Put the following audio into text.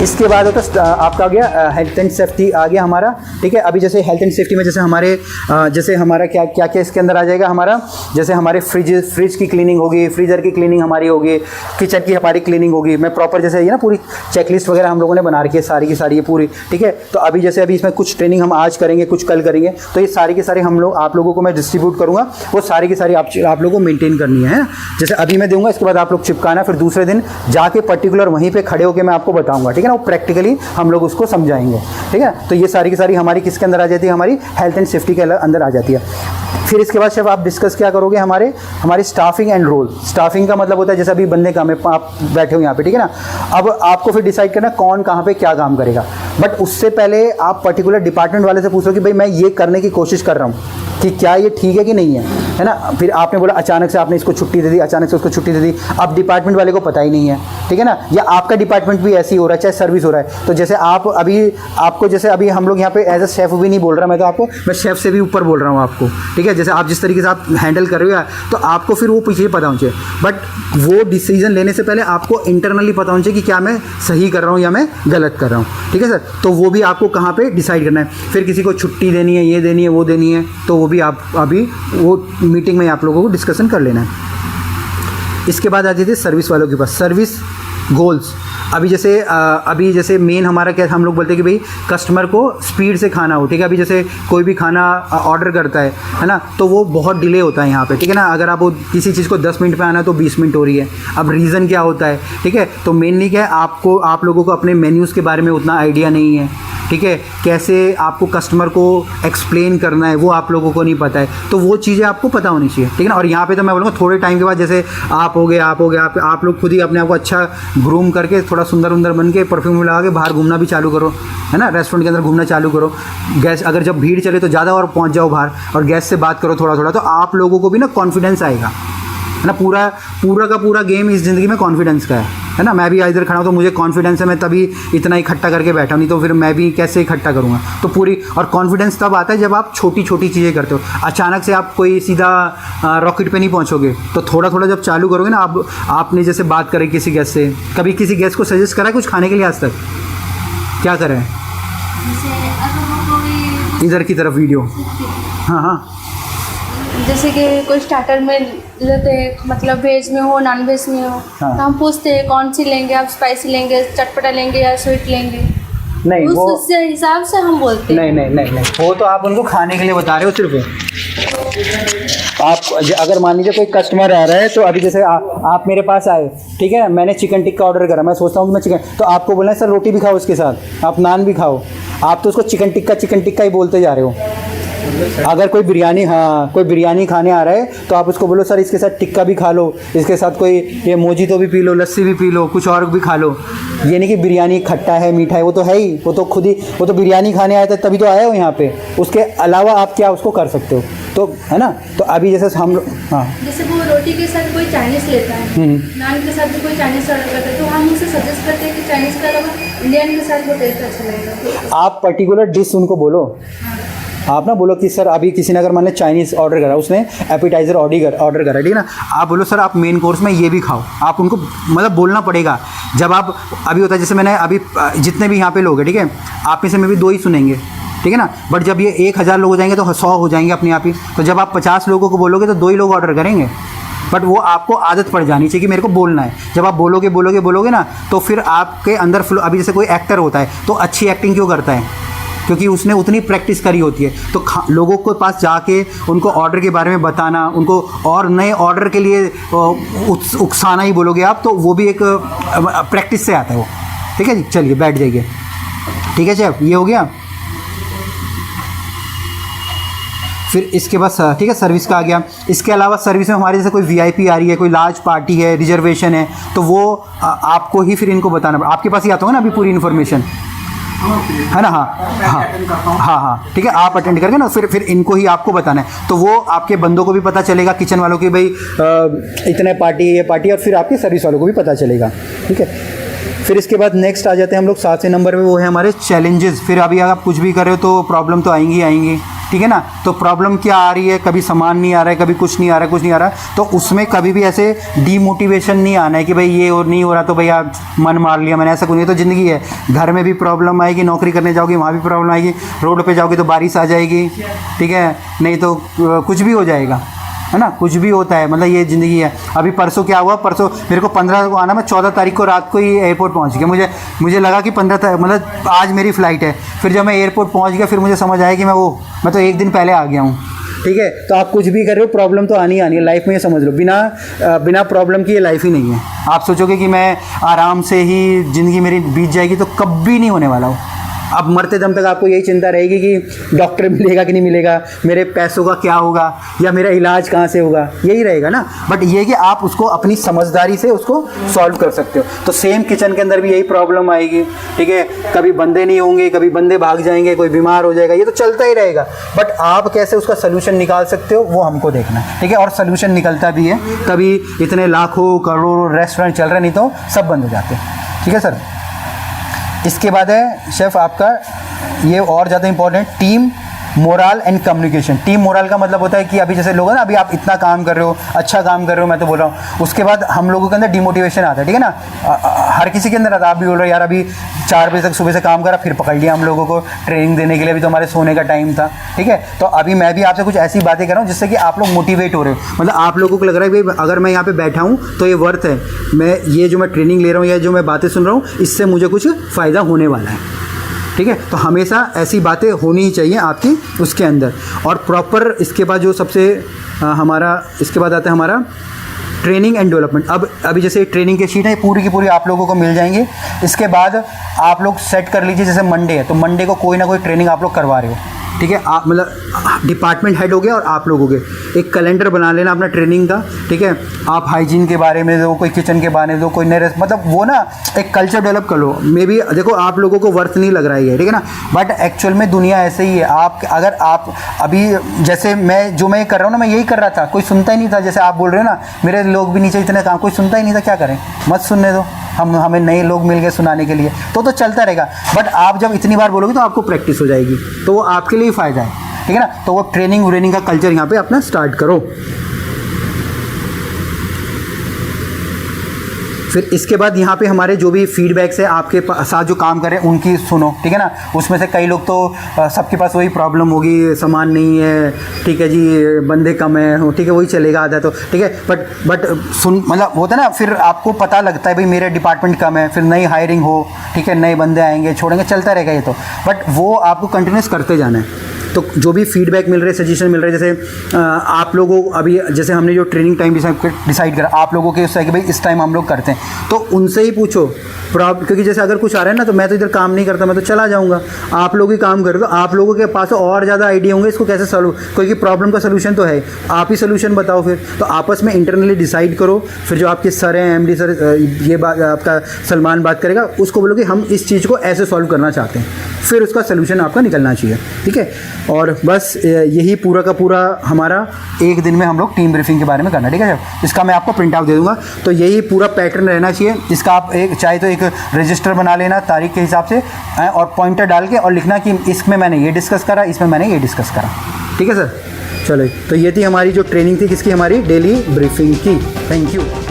इसके बाद होता है आपका आ गया हेल्थ एंड सेफ्टी आ गया हमारा, ठीक है। अभी जैसे हेल्थ एंड सेफ्टी में जैसे हमारा क्या क्या क्या इसके अंदर आ जाएगा हमारा, जैसे हमारे फ्रिज की क्लीनिंग होगी, फ्रीज़र की क्लीनिंग हमारी होगी, किचन की हमारी क्लीनिंग होगी। मैं प्रॉपर जैसे ये ना पूरी चेकलिस्ट वगैरह हम लोगों ने बना रखी है सारी की सारी ये पूरी, ठीक है। तो अभी जैसे अभी इसमें कुछ ट्रेनिंग हम आज करेंगे, कुछ कल करेंगे, तो ये सारी की सारी आप लोगों को मैं डिस्ट्रीब्यूट करूँगा, वो सारी की सारी आप लोगों को मेंटेन करनी है। जैसे अभी मैं दूंगा, इसके बाद आप लोग चिपकाना, फिर दूसरे दिन जाके पर्टिकुलर वहीं पे खड़े होकर मैं आपको बताऊंगा, ठीक है ना। वो प्रैक्टिकली हम लोग उसको समझाएंगे, ठीक है। तो ये सारी की सारी हमारी किसके अंदर आ जाती है, हमारी हेल्थ एंड सेफ्टी के अंदर आ जाती है। फिर इसके बाद शेफ आप डिस्कस क्या करोगे, हमारी स्टाफिंग एंड रोल। स्टाफिंग का मतलब होता है जैसे अभी बंदे काम है, आप बैठे हो यहाँ पे, ठीक है ना। अब आपको फिर डिसाइड करना कौन कहाँ पे क्या काम करेगा, बट उससे पहले आप पर्टिकुलर डिपार्टमेंट वाले से पूछ लो कि भाई मैं ये करने की कोशिश कर रहा हूँ कि क्या ये ठीक है कि नहीं है ना। फिर आपने बोला अचानक से आपने इसको छुट्टी दे दी, अचानक से उसको छुट्टी दे दी, अब डिपार्टमेंट वाले को पता ही नहीं है, ठीक है ना। या आपका डिपार्टमेंट भी ऐसे ही हो रहा है, चाहे सर्विस हो रहा है। तो जैसे आप अभी आपको जैसे अभी हम लोग यहाँ पे एज अ शेफ भी नहीं बोल रहा मैं, तो आपको मैं शेफ से भी ऊपर बोल रहा हूँ आपको, ठीक है। जैसे आप जिस तरीके से आप हैंडल कर रहे हो तो आपको फिर वो पीछे पता होना चाहिए, बट वो डिसीजन लेने से पहले आपको इंटरनली पता होना चाहिए कि क्या मैं सही कर रहा हूँ या मैं गलत कर रहा हूँ, ठीक है सर। तो वो भी आपको कहाँ पे डिसाइड करना है। फिर किसी को छुट्टी देनी है, ये देनी है, वो देनी है, तो वो भी आप अभी वो मीटिंग में आप लोगों को डिस्कशन कर लेना है। इसके बाद आ जाती है सर्विस वालों के पास सर्विस गोल्स। अभी जैसे मेन हमारा क्या, हम लोग बोलते हैं कि भाई कस्टमर को स्पीड से खाना हो, ठीक है। अभी जैसे कोई भी खाना ऑर्डर करता है ना, तो वो बहुत डिले होता है यहाँ पे, ठीक है ना। अगर आप किसी चीज़ को 10 मिनट पे आना है तो 20 मिनट हो रही है। अब रीज़न क्या होता है, ठीक है। तो मेनली क्या है, आप लोगों को अपने मेन्यूज़ के बारे में उतना आइडिया नहीं है, ठीक है। कैसे आपको कस्टमर को एक्सप्लेन करना है वो आप लोगों को नहीं पता है, तो वो चीज़ें आपको पता होनी चाहिए, ठीक है ना। और यहाँ पे तो मैं बोलूँगा थोड़े टाइम के बाद जैसे आप लोग खुद ही अपने आप को अच्छा ग्रूम करके थोड़ा सुंदर बन के परफ्यूम लगा के बाहर घूमना भी चालू करो, है ना। रेस्टोरेंट के अंदर घूमना चालू करो। गैस अगर जब भीड़ चले तो ज़्यादा और पहुँच जाओ बाहर, और गैस से बात करो थोड़ा, तो आप लोगों को भी ना कॉन्फिडेंस आएगा, है ना। पूरा का पूरा गेम इस ज़िंदगी में कॉन्फिडेंस का है ना। मैं भी इधर खड़ा हूँ तो मुझे कॉन्फिडेंस है, मैं तभी इतना इकट्ठा करके बैठा, नहीं तो फिर मैं भी कैसे इकट्ठा करूँगा। तो पूरी और कॉन्फिडेंस तब आता है जब आप छोटी चीज़ें करते हो। अचानक से आप कोई सीधा रॉकेट पे नहीं पहुँचोगे, तो थोड़ा जब चालू करोगे ना, आपने जैसे बात करें किसी गेस्ट से, कभी किसी गेस्ट को सजेस्ट करा है कुछ खाने के लिए आज तक, क्या करें? इधर की तरफ वीडियो, हाँ, जैसे कि कोई स्टार्टर में लेते हैं, मतलब वेज में हो नॉन वेज में हो, हाँ। तो हम पूछते हैं कौन सी लेंगे आप, स्पाइसी लेंगे, चटपटा लेंगे या स्वीट लेंगे, नहीं वो उससे हिसाब से हम बोलते हैं। नहीं, वो तो आप उनको खाने के लिए बता रहे हो सिर्फ। आप अगर मान लीजिए कोई कस्टमर आ रहा है, तो अभी जैसे आप मेरे पास आए, ठीक है, मैंने चिकन टिक्का ऑर्डर करा, मैं सोचता हूँ कि मैं चिकन, तो आपको बोलना है सर रोटी भी खाओ उसके साथ, आप नान भी खाओ, आप तो उसको चिकन टिक्का ही बोलते जा रहे हो। अगर कोई बिरयानी खाने आ रहा है तो आप उसको बोलो सर इसके साथ टिक्का भी खा लो, इसके साथ कोई ये मोजीतो भी पी लो, लस्सी भी पी लो, कुछ और भी खा लो। ये नहीं कि बिरयानी खट्टा है मीठा है, वो तो है ही, वो तो बिरयानी खाने आया था तभी तो आया हो यहाँ पे। उसके अलावा आप क्या उसको कर सकते हो, तो है ना। तो अभी जैसे हम लोग, हाँ, जैसे वो रोटी के साथ कोई चाइनीज़ लेता है, नान के साथ भी कोई चाइनीज़ ऑर्डर करता है, तो हम उसे सजेस्ट करते हैं कि चाइनीज़ का अलावा इंडियन के साथ वो टेस्ट अच्छा लगेगा। आप पर्टिकुलर डिश उनको बोलो, आप ना बोलो कि सर अभी किसी ने अगर मान लें चाइनीज़ ऑर्डर करा, उसने एपिटाइज़र ऑर्डर करा, ठीक है ना। आप बोलो सर आप मेन कोर्स में ये भी खाओ, आप उनको मतलब बोलना पड़ेगा। जब आप अभी होता है जैसे मैंने अभी जितने भी यहाँ पे लोग हैं, ठीक है, आप में से मैं भी 2 ही सुनेंगे, ठीक है ना। बट जब ये 1000 लोग हो जाएंगे तो 100 हो जाएंगे अपने आप ही। तो जब आप 50 लोगों को बोलोगे तो 2 ही लोग ऑर्डर करेंगे, बट वो आपको आदत पड़ जानी चाहिए कि मेरे को बोलना है। जब आप बोलोगे ना, तो फिर आपके अंदर फ्लो। अभी जैसे कोई एक्टर होता है तो अच्छी एक्टिंग क्यों करता है, क्योंकि उसने उतनी प्रैक्टिस करी होती है। तो लोगों के पास जाके उनको ऑर्डर के बारे में बताना, उनको और नए ऑर्डर के लिए उकसाना ही बोलोगे आप, तो वो भी एक प्रैक्टिस से आता है वो, ठीक है जी। चलिए बैठ जाइए, ठीक है शेफ, ये हो गया। फिर इसके बाद ठीक है सर्विस का आ गया। इसके अलावा सर्विस में हमारे जैसे कोई वीआईपी आ रही है, कोई लार्ज पार्टी है, रिजर्वेशन है, तो वो आपको ही फिर इनको बताना, आपके पास ही आता होगा ना अभी पूरी इन्फॉर्मेशन, है ना। हाँ, ठीक है, आप अटेंड करके ना फिर इनको ही आपको बताना है। तो वो आपके बंदों को भी पता चलेगा, किचन वालों की भाई इतने पार्टी ये पार्टी, और फिर आपके सर्विस वालों को भी पता चलेगा, ठीक है। फिर इसके बाद नेक्स्ट आ जाते हैं हम लोग 7वें नंबर पे, वो है हमारे चैलेंजेस। फिर अभी अगर आप कुछ भी कर रहे हो तो प्रॉब्लम तो आएंगी, ठीक है ना। तो प्रॉब्लम क्या आ रही है, कभी सामान नहीं आ रहा है, कभी कुछ नहीं आ रहा है, कुछ नहीं आ रहा है, तो उसमें कभी भी ऐसे डीमोटिवेशन नहीं आना है कि भाई ये और नहीं हो रहा तो भैया मन मार लिया मैंने, ऐसा कुछ नहीं। तो ज़िंदगी है, घर में भी प्रॉब्लम आएगी, नौकरी करने जाओगे वहाँ भी प्रॉब्लम आएगी, रोड पे जाओगे तो बारिश आ जाएगी, ठीक है, नहीं तो कुछ भी हो जाएगा, है ना, कुछ भी होता है, मतलब ये ज़िंदगी है। अभी परसों क्या हुआ, परसों मेरे को 15 को आना, मैं 14 तारीख को रात को ही एयरपोर्ट पहुंच गया। मुझे लगा कि 15 मतलब आज मेरी फ़्लाइट है। फिर जब मैं एयरपोर्ट पहुंच गया फिर मुझे समझ आया कि मैं तो एक दिन पहले आ गया हूँ, ठीक है। तो आप कुछ भी कर रहे हो, प्रॉब्लम तो आनी है लाइफ में, ये समझ लो। बिना प्रॉब्लम की ये लाइफ ही नहीं है। आप सोचोगे कि मैं आराम से ही ज़िंदगी मेरी बीत जाएगी, तो कभी नहीं होने वाला हो। अब मरते दम तक आपको यही चिंता रहेगी कि डॉक्टर मिलेगा कि नहीं मिलेगा, मेरे पैसों का क्या होगा, या मेरा इलाज कहाँ से होगा, यही रहेगा ना। बट ये कि आप उसको अपनी समझदारी से उसको सॉल्व कर सकते हो। तो सेम किचन के अंदर भी यही प्रॉब्लम आएगी, ठीक है। कभी बंदे नहीं होंगे, कभी बंदे भाग जाएंगे, कोई बीमार हो जाएगा, ये तो चलता ही रहेगा। बट आप कैसे उसका सोल्यूशन निकाल सकते हो वो हमको देखना है, ठीक है। और सोल्यूशन निकलता भी है, तभी इतने लाखों करोड़ों रेस्टोरेंट चल रहे, नहीं तो सब बंद हो जाते, ठीक है सर। इसके बाद है शेफ़ आपका ये और ज़्यादा important, team moral and communication. Team moral का मतलब होता है कि अभी जैसे लोग हैं ना, अभी आप इतना काम कर रहे हो, अच्छा काम कर रहे हो, मैं तो बोल रहा हूँ, उसके बाद हम लोगों के अंदर डिमोटिवेशन आता है, ठीक है ना। हर किसी के अंदर आता है। आप भी बोल रहे हो यार अभी 4 बजे तक सुबह से काम करा, फिर पकड़ लिया हम लोगों को ट्रेनिंग देने के लिए, अभी तो हमारे सोने का टाइम था, ठीक है। तो अभी मैं भी आपसे कुछ ऐसी बातें कर रहा हूँ जिससे कि आप लोग मोटिवेट हो रहे हो, मतलब आप लोगों को लग रहा है भाई अगर मैं यहाँ पे बैठा हूँ तो ये वर्थ है, मैं ये जो मैं ट्रेनिंग ले रहा हूँ या जो मैं बातें सुन रहा हूँ इससे मुझे कुछ फ़ायदा होने वाला है, ठीक है। तो हमेशा ऐसी बातें होनी ही चाहिए आपकी उसके अंदर। और प्रॉपर इसके बाद जो सबसे हमारा इसके बाद आता है हमारा ट्रेनिंग एंड डेवलपमेंट। अब अभी जैसे ट्रेनिंग की शीट है पूरी की पूरी आप लोगों को मिल जाएंगे। इसके बाद आप लोग सेट कर लीजिए, जैसे मंडे है तो मंडे को कोई ना कोई ट्रेनिंग आप लोग करवा रहे हो, ठीक है। आप मतलब डिपार्टमेंट हेड हो गया और आप लोग हो गए, एक कैलेंडर बना लेना अपना ट्रेनिंग का, ठीक है। आप हाइजीन के बारे में दो, कोई किचन के बारे में दो, कोई नए मतलब वो ना एक कल्चर डेवलप कर लो। मे बी देखो आप लोगों को वर्थ नहीं लग रहा है, ठीक है ना, बट एक्चुअल में दुनिया ऐसे ही है। आप अगर आप अभी जैसे मैं कर रहा हूँ ना, मैं यही कर रहा था, कोई सुनता ही नहीं था। जैसे आप बोल रहे हो ना मेरे लोग भी नीचे इतने काम, कोई सुनता ही नहीं था, क्या करें, मत सुनने दो, हमें नए लोग मिल गए सुनाने के लिए, तो चलता रहेगा। बट आप जब इतनी बार बोलोगे तो आपको प्रैक्टिस हो जाएगी, तो वो आपके लिए ही फ़ायदा है, ठीक है ना। तो वो ट्रेनिंग व्रेनिंग का कल्चर यहाँ पे अपना स्टार्ट करो। फिर इसके बाद यहाँ पे हमारे जो भी फीडबैक्स है आपके साथ जो काम कर रहे हैं उनकी सुनो, ठीक है ना। उसमें से कई लोग तो सबके पास वही प्रॉब्लम होगी, सामान नहीं है, ठीक है जी, बंदे कम है, ठीक है, वही चलेगा आधा तो, ठीक है। बट सुन मतलब होता है ना, फिर आपको पता लगता है भाई मेरे डिपार्टमेंट कम है, फिर नई हायरिंग हो, ठीक है, नए बंदे आएंगे, छोड़ेंगे, चलता रहेगा ये तो। बट वो आपको कंटिन्यूस करते जाना है। तो जो भी फीडबैक मिल रहे हैं, सजेशन मिल रहे हैं, जैसे आप लोगों अभी जैसे हमने जो ट्रेनिंग टाइम डिसाइड करा, आप लोगों के उससे कि भाई इस टाइम हम लोग करते हैं, तो उनसे ही पूछो क्योंकि जैसे अगर कुछ आ रहा है ना तो मैं तो इधर काम नहीं करता, मैं तो चला जाऊंगा, आप लोग ही काम करो, तो आप लोगों के पास और ज़्यादा आइडिया होंगे इसको कैसे सॉल्व, क्योंकि प्रॉब्लम का सोल्यूशन तो है, आप ही सोल्यूशन बताओ। फिर तो आपस में इंटरनली डिसाइड करो। फिर जो आपके सर हैं, एमडी सर, ये बात आपका सलमान बात करेगा, उसको बोलो कि हम इस चीज़ को ऐसे सॉल्व करना चाहते हैं, फिर उसका सोल्यूशन आपका निकलना चाहिए, ठीक है। और बस यही पूरा का पूरा हमारा एक दिन में हम लोग टीम ब्रीफिंग के बारे में करना, ठीक है। इसका मैं आपको प्रिंट आउट दे दूंगा। तो यही पूरा पैटर्न रहना चाहिए। इसका आप चाहे तो एक रजिस्टर बना लेना तारीख के हिसाब से, और पॉइंटर डाल के और लिखना कि इसमें मैंने ये डिस्कस करा, इसमें मैंने ये डिस्कस करा, ठीक है सर। चलो, तो ये थी हमारी जो ट्रेनिंग थी किसकी, हमारी डेली ब्रीफिंग की। Thank you.